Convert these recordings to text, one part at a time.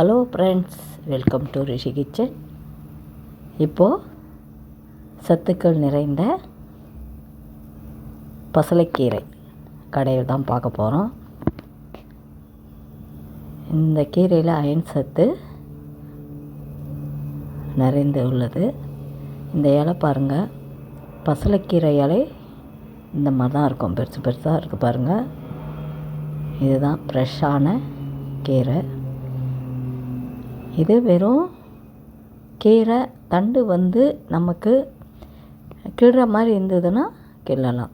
Hello friends, welcome to Rishi kitchen. இப்போது சத்துக்கள் நிறைந்த பசலைக்கீரை கடையில் தான் பார்க்க போகிறோம். இந்த கீரையில் அயன் சத்து நிறைந்து உள்ளது. இந்த இலை பாருங்கள், பசலைக்கீரை இலை இந்த மாதிரி தான் இருக்கும், பெருசு பெருசாக இருக்குது பாருங்கள். இதுதான் ஃப்ரெஷ்ஷான கீரை. இது வெறும் கீரை தண்டு வந்து நமக்கு கிள்ளுற மாதிரி இருந்ததுன்னா கிள்ளலாம்.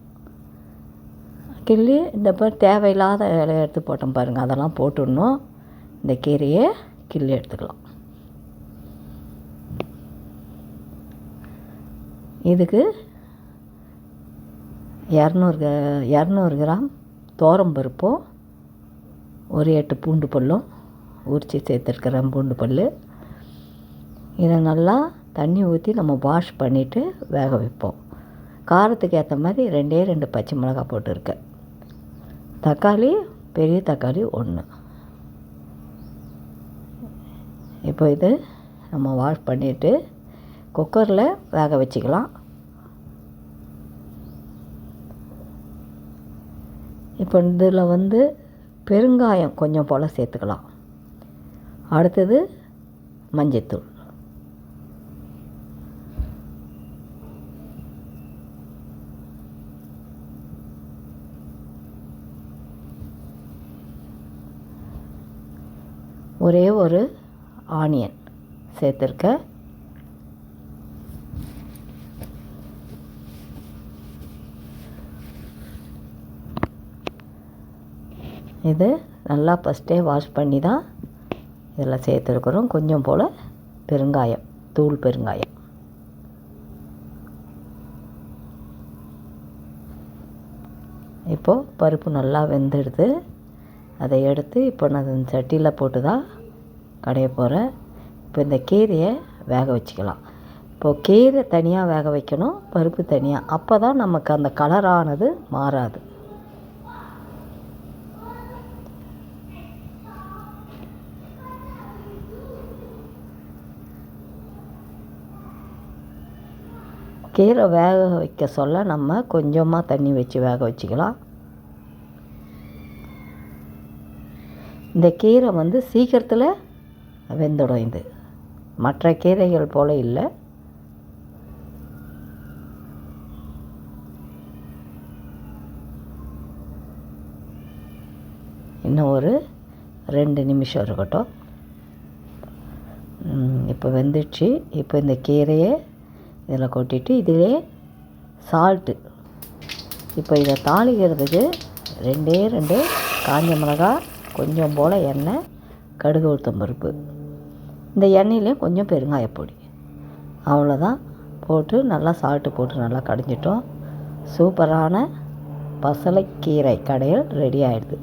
கிள்ளி இந்த தேவையில்லாத இலையை எடுத்து போட்டோம் பாருங்கள், அதெல்லாம் போட்டுடணும். இந்த கீரையை கிள்ளி எடுத்துக்கலாம். இதுக்கு 200 கிராம் துவரம்பருப்பும் ஒரு 8 பூண்டு பல்லும் உரித்து சேர்த்துருக்கிறேன். பூண்டு பல் இதை நல்லா தண்ணி ஊற்றி நம்ம வாஷ் பண்ணிவிட்டு வேக வைப்போம். காரத்துக்கு ஏற்ற மாதிரி 2 பச்சை மிளகாய் போட்டுருக்கேன். தக்காளி, பெரிய தக்காளி 1. இப்போ இது நம்ம வாஷ் பண்ணிவிட்டு குக்கரில் வேக வச்சுக்கலாம். இப்போ இதில் வந்து பெருங்காயம் கொஞ்சம் போல் சேர்த்துக்கலாம். அடுத்தது மஞ்சத்தூள். ஒரே ஒரு ஆனியன் சேர்த்துருக்கேன். இது நல்லா ஃபஸ்ட்டே வாஷ் பண்ணி தான் இதில் சேர்த்துருக்குறோம். கொஞ்சம் போல் பெருங்காயம், தூள் பெருங்காயம். இப்போது பருப்பு நல்லா வெந்துடுது. அதை எடுத்து இப்போ நான் இந்த சட்டியில் போட்டு தான் கடைய போகிறேன். இப்போ இந்த கீரையை வேக வச்சுக்கலாம். இப்போது கீரை தனியாக வேக வைக்கணும், பருப்பு தனியாக. அப்போ தான் நமக்கு அந்த கலரானது மாறாது. கீரை வேக வைக்க சொல்ல நம்ம கொஞ்சமாக தண்ணி வச்சு வேக வச்சுக்கலாம். இந்த கீரை வந்து சீக்கிரத்தில் வெந்துடும். இது மற்ற கீரைகள் போல் இல்லை. இன்னும் ஒரு 2 நிமிஷம் இருக்கட்டும். இப்போ வெந்துடுச்சு. இப்போ இந்த கீரையை இதில் கொட்டிட்டு இதிலே சால்ட்டு. இப்போ இதை தாளிக்கிறதுக்கு 2 காஞ்ச மிளகாய், கொஞ்சம் போல் எண்ணெய், கடுகு உளுத்தம் பருப்பு. இந்த எண்ணெயிலே கொஞ்சம் பெருங்காயப்பொடி, அவ்வளோதான் போட்டு நல்லா சால்ட்டு போட்டு நல்லா கடைஞ்சிட்டோம். சூப்பரான பசலைக்கீரை கடையில் ரெடி ஆகிடுது.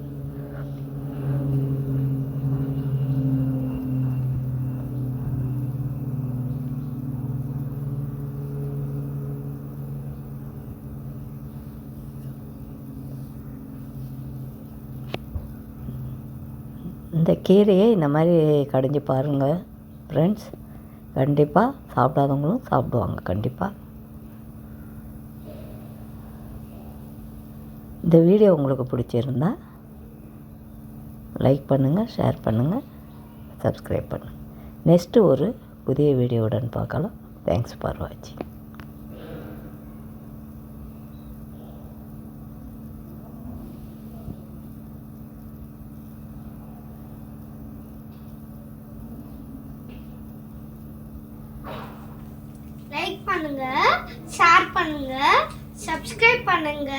இந்த கீரையை இந்த மாதிரி கடைஞ்சி பாருங்கள் ஃப்ரெண்ட்ஸ். கண்டிப்பாக சாப்பிடாதவங்களும் சாப்பிடுவாங்க. கண்டிப்பாக இந்த வீடியோ உங்களுக்கு பிடிச்சிருந்தா லைக் பண்ணுங்கள், ஷேர் பண்ணுங்கள், சப்ஸ்கிரைப் பண்ணுங்கள். நெக்ஸ்ட்டு ஒரு புதிய வீடியோவுடன் பார்க்கலாம். தேங்க்ஸ் ஃபார் வாட்சிங். லைக் பண்ணுங்க, ஷேர் பண்ணுங்க, சப்ஸ்கிரைப் பண்ணுங்க.